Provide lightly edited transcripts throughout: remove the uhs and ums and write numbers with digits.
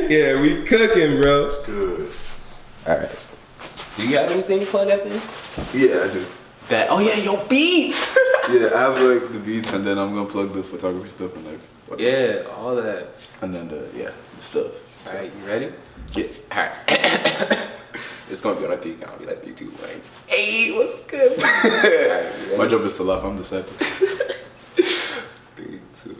Yeah, we cooking, bro. It's good. All right. Do you have anything to plug at the end? Yeah, I do. Oh yeah, your beats. Yeah, I have like the beats, and then I'm gonna plug the photography stuff and like. Whatever. Yeah, all that. And then the stuff. All right, you ready? Yeah. All right. It's gonna be on a 3 count. I'll be like 3, 2, 1. Hey, what's good? Right, my job is to laugh. I'm the sad. 3, 2, 1.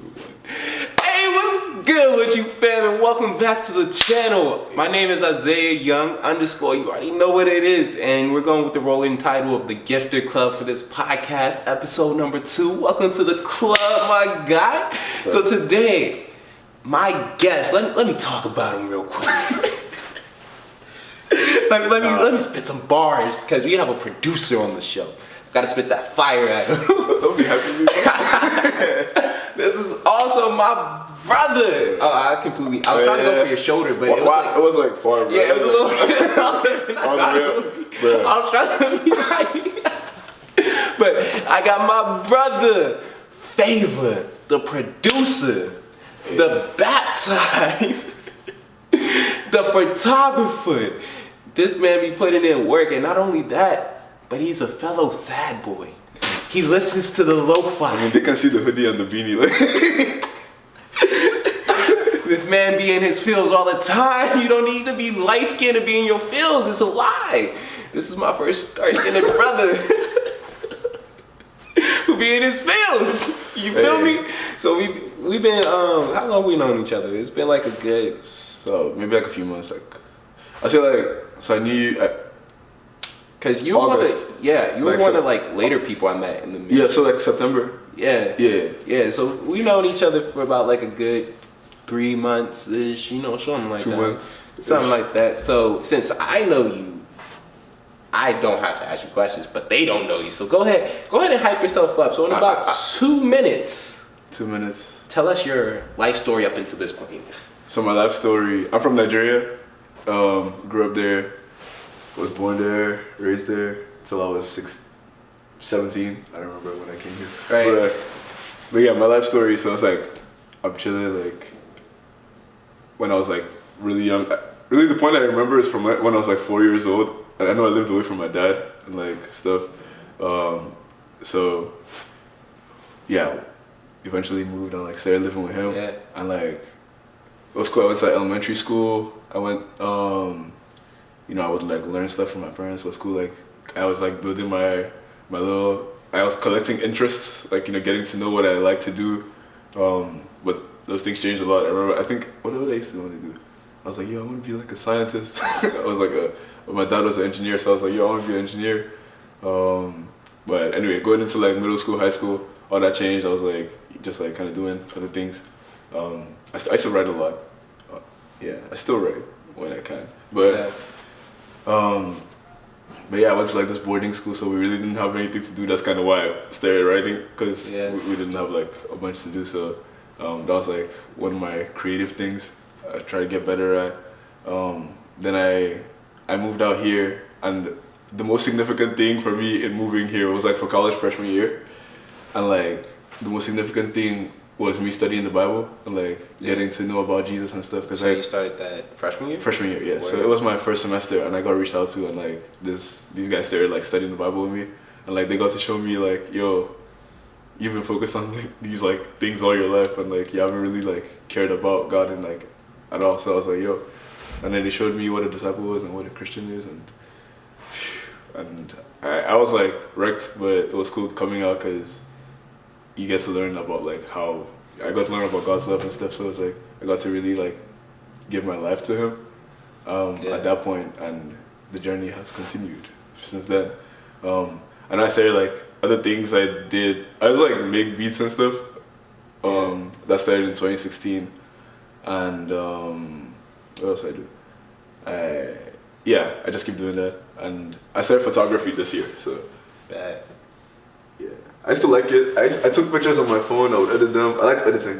Hey, what's good with you, fam? And welcome back to the channel. My name is Isaiah Young _ you already know what it is. And we're going with the rolling title of the Gifted Club for this podcast, episode number 2. Welcome to the club, my guy. So today, my guest, let me talk about him real quick. let me spit some bars, because we have a producer on the show. Gotta spit that fire at him. Don't be happy with me. This is also my brother. Oh, I was trying to go for your shoulder, but it was like far, bro. Yeah, it was a little. I was trying to be like, but I got my brother, Favour, the producer, the baptized, the photographer. This man be putting in work, and not only that, but he's a fellow sad boy. He listens to the lo-fi. I mean, they can see the hoodie and the beanie. Like. This man be in his feels all the time. You don't need to be light-skinned to be in your feels. It's a lie. This is my first dark-skinned brother who be in his feels. You feel me? So we've been, how long we known each other? It's been like a good... So, maybe like a few months. Like, I feel like, so I knew you... Cause you were one of the like later people I met in the ministry. Yeah, so like September. Yeah. So we known each other for about like a good 3 months ish, something like 2 that. months. Something like that. So since I know you, I don't have to ask you questions, but they don't know you. So go ahead and hype yourself up. So in about 2 minutes. 2 minutes. Tell us your life story up until this point. So my life story, I'm from Nigeria. Grew up there. Was born there, raised there till I was 17. I don't remember when I came here. Right. But yeah, my life story. So it's like I'm chilling like when I was like really young. Really, the point I remember is from when I was like 4 years old. And I know I lived away from my dad and like stuff. So yeah, eventually moved and like started living with him. Yeah. And like it was cool. I went to like, elementary school. I went. I would like learn stuff from my parents. It was cool. Like I was like building my little. I was collecting interests, like getting to know what I like to do. But those things changed a lot. I remember. I think what I used to want to do. I was like, yo, I want to be like a scientist. I was like my dad was an engineer, so I was like, yo, I want to be an engineer. But anyway, going into like middle school, high school, all that changed. I was like just like kind of doing other things. I still write a lot. Yeah, I still write when I can. But yeah, I went to like this boarding school, so we really didn't have anything to do. That's kind of why I started writing, because we didn't have like a bunch to do. So that was like one of my creative things I try to get better at. Then I moved out here, and the most significant thing for me in moving here was like for college freshman year, and like the most significant thing was me studying the Bible and like getting to know about Jesus and stuff. Cause so you started that freshman year? Freshman year, yeah. So it was my first semester, and I got reached out to, and like these guys started like studying the Bible with me, and like they got to show me like, yo, you've been focused on these like things all your life, and like you haven't really like cared about God and like at all. So I was like, yo, and then they showed me what a disciple was and what a Christian is, and I was like wrecked, but it was cool coming out because you get to learn about like how I got to learn about God's love and stuff. So it's like I got to really like give my life to Him at that point, and the journey has continued since then. And I started like other things I did. I was like make beats and stuff. That started in 2016, and what else I do? I just keep doing that, and I started photography this year. So. Bad. Yeah, I still like it. I took pictures on my phone. I would edit them. I like editing,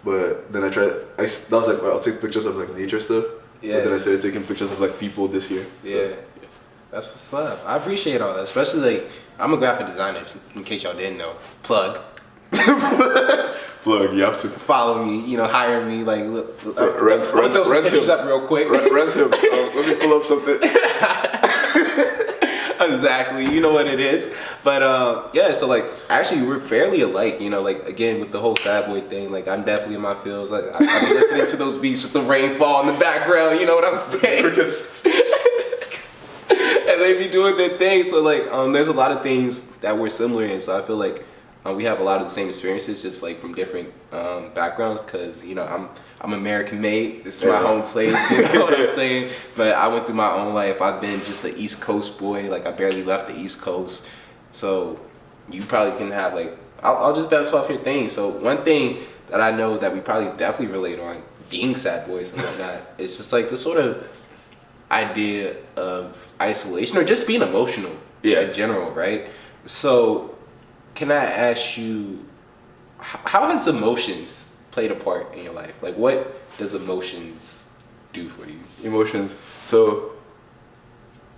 but then that was like I'll take pictures of like nature stuff. Yeah. But then I started taking pictures of like people this year. So. Yeah. That's what's up. I appreciate all that, especially like I'm a graphic designer. In case y'all didn't know, plug. Plug, you have to. Follow me, hire me, like, look, Rent pictures him. up real quick. Rent him. Let me pull up something. Exactly, you know what it is. But yeah, so like actually we're fairly alike, like again with the whole sad boy thing, like I'm definitely in my feels. Like I've been listening to those beats with the rainfall in the background, you know what I'm saying? And they be doing their thing. So like there's a lot of things that we're similar in. So I feel like we have a lot of the same experiences, just like from different backgrounds. Cause I'm American made. This is my home place. You know what I'm saying? But I went through my own life. I've been just an East Coast boy. Like I barely left the East Coast. So you probably can have like I'll just bounce off your thing. So one thing that I know that we probably definitely relate on, being sad boys and whatnot, is just like this sort of idea of isolation or just being emotional in general, right? So can I ask you, how has emotions played a part in your life? Like what does emotions do for you? Emotions. So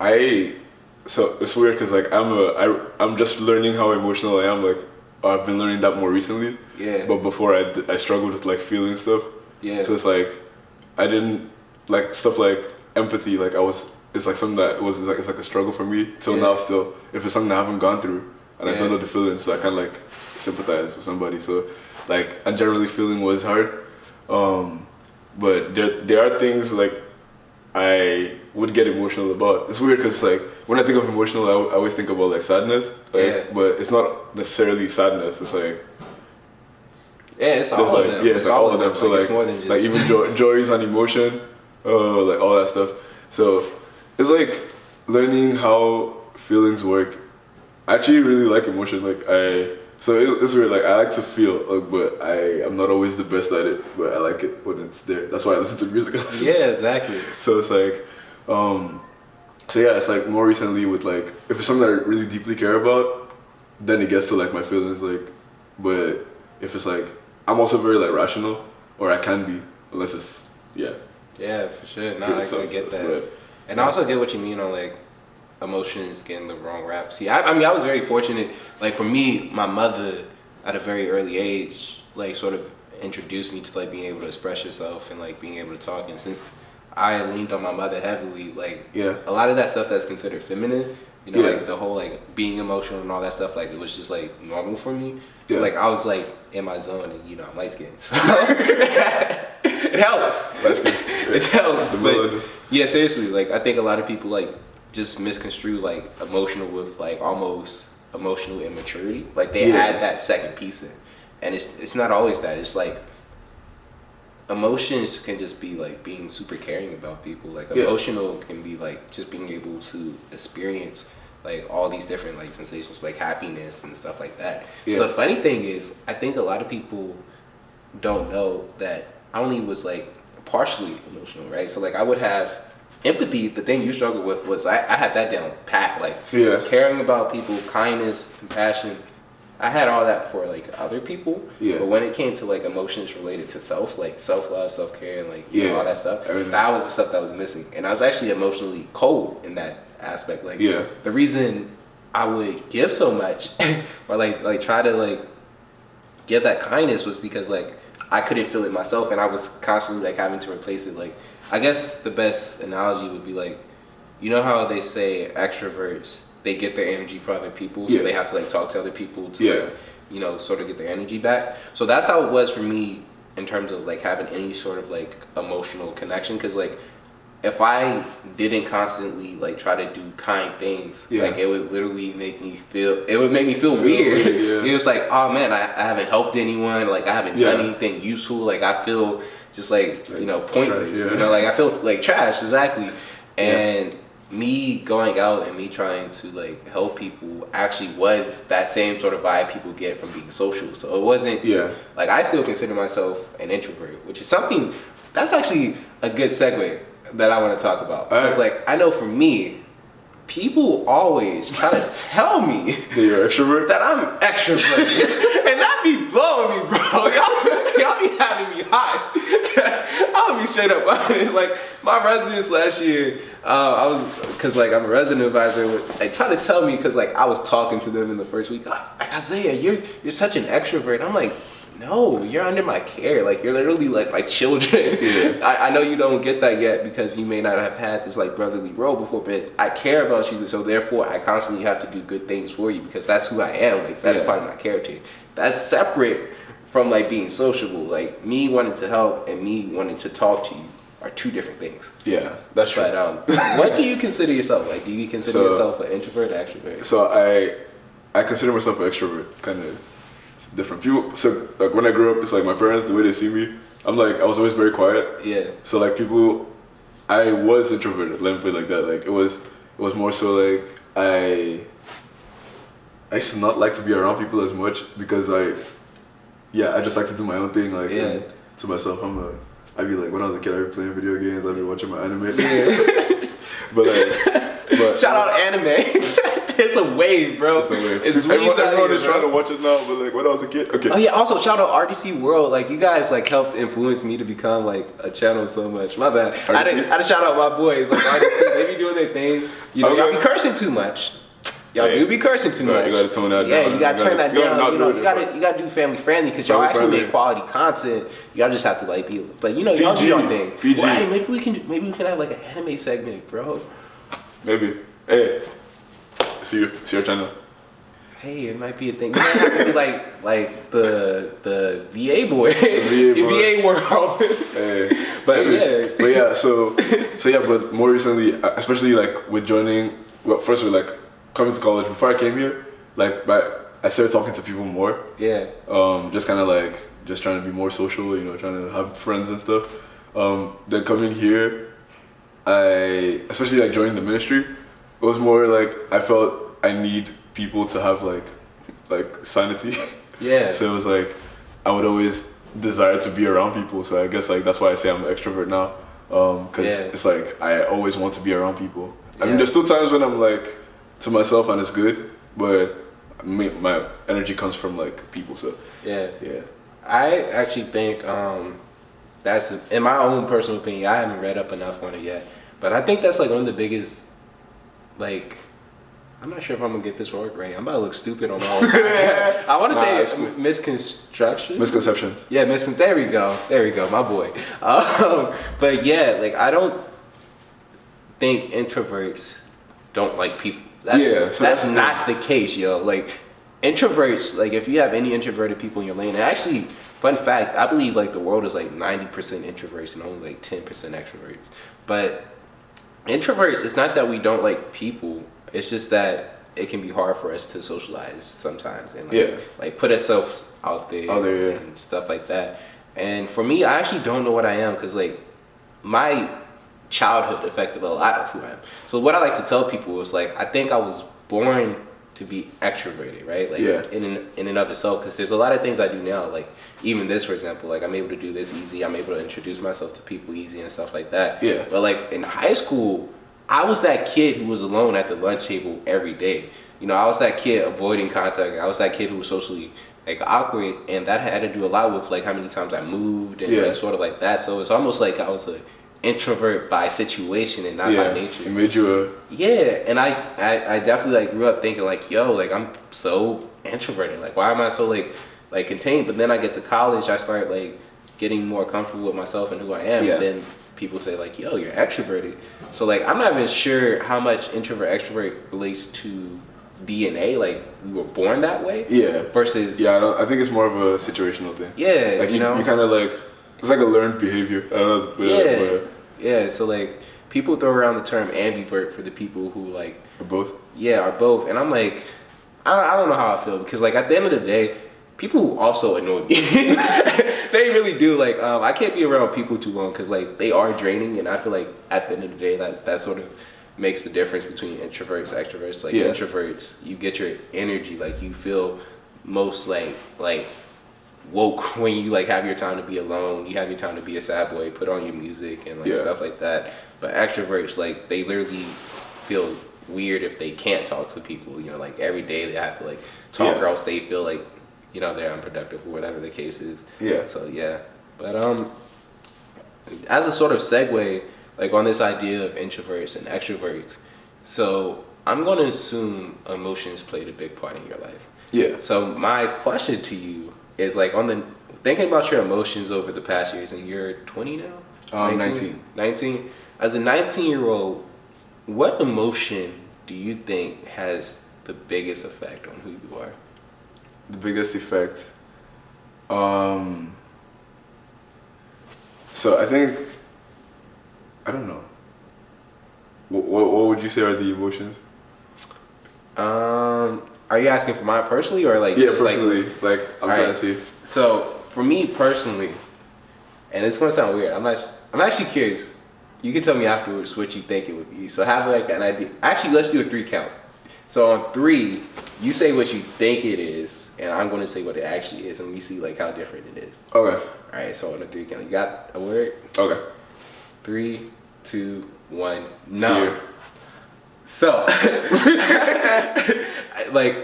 it's weird because like I'm just learning how emotional I am. Like I've been learning that more recently. Yeah. But before I struggled with like feeling stuff. Yeah. So it's like I didn't like stuff like empathy. Like it's like something that it's like a struggle for me till now still. If it's something I haven't gone through and I don't know the feelings, so I kind of like sympathize with somebody. So like and generally feeling was hard. But there are things like I would get emotional about. It's weird because like when I think of emotional, I always think about like sadness. Like, but it's not necessarily sadness. It's like it's all of them. Yeah, it's like all of them. So like, it's more than just... like even joy is an emotion, like all that stuff. So it's like learning how feelings work. I actually really like emotion. It's weird. Like I like to feel, but I'm not always the best at it. But I like it when it's there. That's why I listen to music. Yeah, exactly. So it's like, it's like more recently with like if it's something that I really deeply care about, then it gets to like my feelings. Like, but if it's like I'm also very like rational, or I can be, unless it's Yeah, for sure. No, I get that, and I also get what you mean on like emotions getting the wrong rap. See, I mean, I was very fortunate. Like for me, my mother at a very early age, like sort of introduced me to like being able to express yourself and like being able to talk. And since I leaned on my mother heavily, like a lot of that stuff that's considered feminine, like the whole like being emotional and all that stuff, like it was just like normal for me. So like I was like in my zone, and I'm light skinned, so it helps. It helps, but yeah, seriously, like I think a lot of people like just misconstrue like emotional with like almost emotional immaturity. Like they add that second piece in, and it's not always that. It's like emotions can just be like being super caring about people. Like emotional can be like just being able to experience like all these different like sensations, like happiness and stuff like that. So the funny thing is, I think a lot of people don't know that I only was like partially emotional, right? So like I would have empathy. The thing you struggle with was I had that down pat. Like caring about people, kindness, compassion. I had all that for like other people. But when it came to like emotions related to self, like self-love, self-care, and like all that stuff, that was the stuff that was missing. And I was actually emotionally cold in that aspect. Like the reason I would give so much or like try to like give that kindness was because like I couldn't feel it myself, and I was constantly like having to replace it. Like I guess the best analogy would be like, you know how they say extroverts, they get their energy from other people, so they have to like talk to other people to like, sort of get their energy back. So that's how it was for me in terms of like having any sort of like emotional connection, because like if I didn't constantly like try to do kind things, like it would literally make me feel weird. It was like, oh man, I haven't helped anyone, like I haven't done anything useful, like I feel just like pointless, like I feel like trash, exactly. And me going out and me trying to like help people actually was that same sort of vibe people get from being social. So it wasn't like I still consider myself an introvert, which is something that's actually a good segue that I want to talk about. Because like I know for me, people always try to tell me that you're extrovert, that I'm extrovert, and that be blowing me, bro. Y'all be having me hot. I'll be be straight up honest. Like my residence last year, I was because like I'm a resident advisor. They try to tell me because like I was talking to them in the first week. Like Isaiah, you're such an extrovert. I'm like, no, you're under my care. Like you're literally like my children. Yeah. I know you don't get that yet because you may not have had this like brotherly role before, but I care about you. So therefore, I constantly have to do good things for you because that's who I am. Like that's part of my character. That's separate from like being sociable. Like me wanting to help and me wanting to talk to you are two different things. Yeah, that's true. But what do you consider yourself? Like, do you consider yourself an introvert or extrovert? So I consider myself an extrovert, kind of different people. So like when I grew up, it's like my parents, the way they see me, I was always very quiet. Yeah. So like people, I was introverted. Let me put it like that. Like it was more so like I used to not like to be around people as much because I just like to do my own thing. Like and to myself, I'd be like when I was a kid, I'd be playing video games, I'd be watching my anime. Yeah. but shout out anime. It's a wave, bro. It's a wave. Everyone is trying to watch it now, but like when I was a kid, okay. Oh yeah, also shout out RDC World. Like you guys like helped influence me to become like a channel so much. My bad. I didn't shout out my boys like RDC. They be doing their thing. You know, y'all be cursing too much. Y'all do be cursing too much. You gotta tone that down. Yeah, you gotta turn that down. You know, you gotta do family friendly because y'all actually make quality content. Y'all just have to like be, but you know, y'all do your thing. PG. Well, hey, maybe we can have like an anime segment, bro. Maybe. Hey, see your channel. Hey, it might be a thing. You might have to be like the VA boy, the VA world. Hey, but maybe. yeah, but more recently, especially like with joining. Well, first with like coming to college. Before I came here, I started talking to people more. Yeah. Just kind of like just trying to be more social. You know, trying to have friends and stuff. Then coming here, especially like joining the ministry. It was more like I felt I need people to have like sanity. Yeah. So it was like I would always desire to be around people. So I guess like that's why I say I'm an extrovert now. Because it's like I always want to be around people. I mean, there's still times when I'm like to myself and it's good, but my energy comes from like people. So yeah. I actually think that's in my own personal opinion. I haven't read up enough on it yet, but I think that's like one of the biggest. Like, I'm not sure if I'm gonna get this word right. I'm about to look stupid on all. I want to say it's misconceptions. Yeah, there we go, my boy. But yeah, like I don't think introverts don't like people. That's not the case, yo. Like introverts, like if you have any introverted people in your lane, and actually, fun fact, I believe like the world is like 90% introverts and only like 10% extroverts. But introverts, it's not that we don't like people, it's just that it can be hard for us to socialize sometimes and like put ourselves out there and stuff like that. And for me, I actually don't know what I am because like my childhood affected a lot of who I am. So what I like to tell people is like I think I was born to be extroverted, right? Like in and of itself, because there's a lot of things I do now, like even this, for example, like I'm able to do this easy, I'm able to introduce myself to people easy and stuff like that. Yeah. But like in high school, I was that kid who was alone at the lunch table every day. You know, I was that kid avoiding contact. I was that kid who was socially like awkward, and that had to do a lot with like how many times I moved and like, sort of like that. So it's almost like I was a introvert by situation and not by nature. It made you and I definitely like grew up thinking like, yo, like I'm so introverted. Like why am I so like contained? But then I get to college, I start like getting more comfortable with myself and who I am. And then people say like, yo, you're extroverted. So like I'm not even sure how much introvert extrovert relates to DNA, like we were born that way. Yeah. Versus I think it's more of a situational thing. Yeah. Like you kind of like it's like a learned behavior. I don't know. Yeah, so like people throw around the term ambivert for the people who like are both. Yeah, are both, and I'm like, I don't know how I feel because like at the end of the day, people also annoy me. They really do. Like I can't be around people too long because like they are draining, and I feel like at the end of the day that sort of makes the difference between introverts and extroverts. Like introverts, you get your energy, like you feel most like woke when you like have your time to be alone, you have your time to be a sad boy, put on your music and like stuff like that. But extroverts, like they literally feel weird if they can't talk to people, you know, like every day they have to like talk or else they feel like, you know, they're unproductive or whatever the case is. So but as a sort of segue, like on this idea of introverts and extroverts, so I'm going to assume emotions played a big part in your life. Yeah. So my question to you is like on the thinking about your emotions over the past years, and you're 20 now? 19. 19. As a 19-year-old, what emotion do you think has the biggest effect on who you are? The biggest effect. So I think, I don't know. What would you say are the emotions? Are you asking for mine personally or like Yeah, just personally. Like I'm trying to see. So for me personally, and it's gonna sound weird. I'm actually curious. You can tell me afterwards what you think it would be. So have like an idea. Actually, let's do a 3 count. So on 3, you say what you think it is, and I'm gonna say what it actually is, and we see like how different it is. Okay. All right. So on a 3 count, you got a word? Okay. 3, 2, 1. No. Fear. So, like,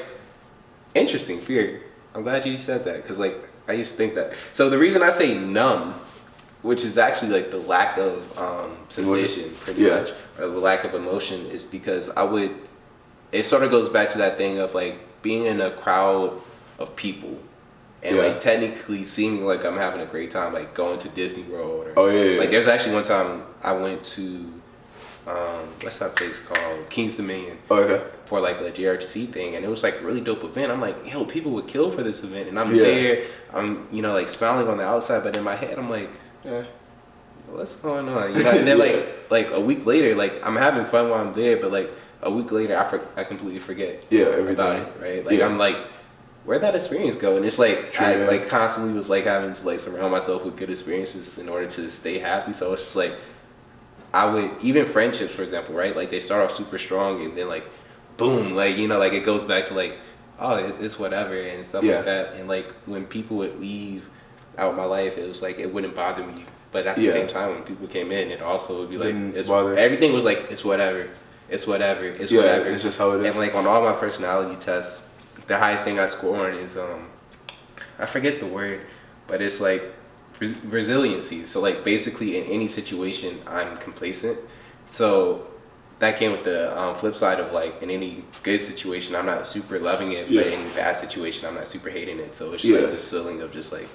interesting, fear. I'm glad you said that because, like, I used to think that. So the reason I say numb, which is actually like the lack of sensation, pretty much, or the lack of emotion, is because it sort of goes back to that thing of like being in a crowd of people and like technically seeming like I'm having a great time, like going to Disney World. Or, like, there's actually one time I went to what's that place called? King's Dominion. Oh, okay. For like a JRTC thing, and it was like a really dope event. I'm like, yo, people would kill for this event, and I'm there. I'm like smiling on the outside, but in my head, I'm like, what's going on? You know. And then like a week later, like I'm having fun while I'm there, but like a week later, I completely forget. About it, right? Like I'm like, where'd that experience go? And it's like I like constantly was like having to like surround myself with good experiences in order to stay happy. So it's just like I would even friendships, for example, right? Like they start off super strong, and then like boom, like like it goes back to like it's whatever and stuff like that. And like when people would leave out my life, it was like it wouldn't bother me. But at the same time, when people came in, it also would be like everything was like it's whatever, it's whatever, it's whatever. It's just how it is. And like on all my personality tests, the highest thing I score on is I forget the word, but it's like resiliency. So like basically in any situation I'm complacent. So that came with the flip side of like in any good situation I'm not super loving it, but in any bad situation I'm not super hating it. So it's just like this feeling of just like,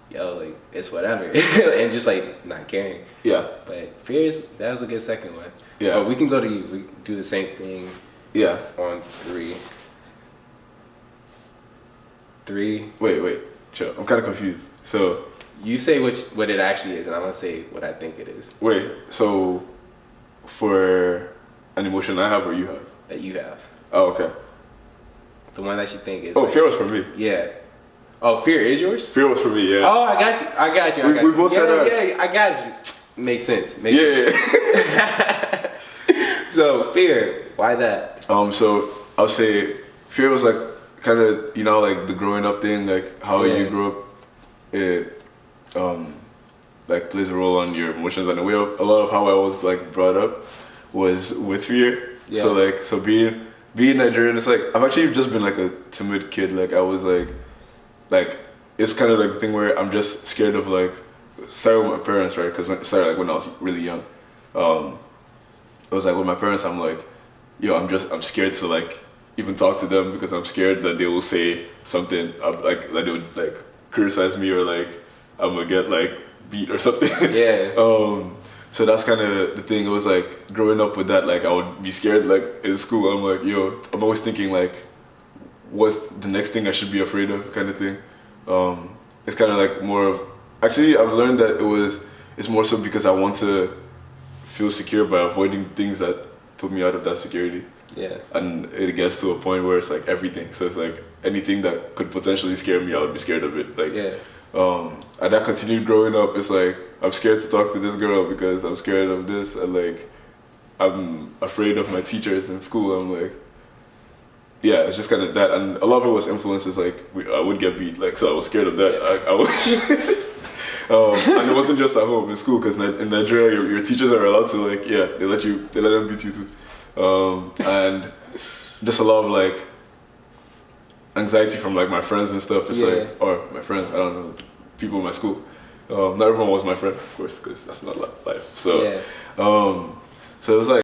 yo, like it's whatever, and just like not caring. Yeah. But fears, that was a good second one. Yeah. But we can do the same thing. Yeah. On 3. 3. Wait. Chill. I'm kind of confused. So you say what it actually is, and I'm gonna say what I think it is. Wait. So for an emotion I have or you have? That you have. Oh, okay. The one that you think is. Oh, like, fear was for me. Yeah. Oh, fear is yours? Fear was for me, yeah. Oh, I got you. We both said ours. Yeah, I got you. Makes sense. So, fear, why that? So I'll say fear was like kind of, like the growing up thing, like how you grew up, it like plays a role on your emotions, and a lot of how I was like brought up was with fear. Yeah. So being Nigerian, it's like I've actually just been like a timid kid. Like I was like it's kind of like the thing where I'm just scared of like starting with my parents, right? Because it started like when I was really young. It was like with my parents, I'm like, yo, I'm scared to like even talk to them because I'm scared that they will say something like that they would like criticize me or like I'm gonna get like beat or something. Yeah. So that's kind of the thing. It was like growing up with that, like I would be scared like in school. I'm like, yo, I'm always thinking like, what's the next thing I should be afraid of, kind of thing. It's kind of like more of, actually I've learned that it's more so because I want to feel secure by avoiding things that put me out of that security. Yeah. And it gets to a point where it's like everything. So it's like anything that could potentially scare me, I would be scared of it. Like, and that continued growing up. It's like I'm scared to talk to this girl because I'm scared of this, and like I'm afraid of my teachers in school. I'm like, yeah, it's just kind of that, and a lot of it was influences. Like I would get beat, like so I was scared of that. I was, and it wasn't just at home, in school, because in Nigeria your teachers are allowed to like they let them beat you too, and just a lot of like anxiety from like my friends and stuff. It's like, or my friends, I don't know, people in my school. Not everyone was my friend, of course, because that's not life. So, Yeah. so it was like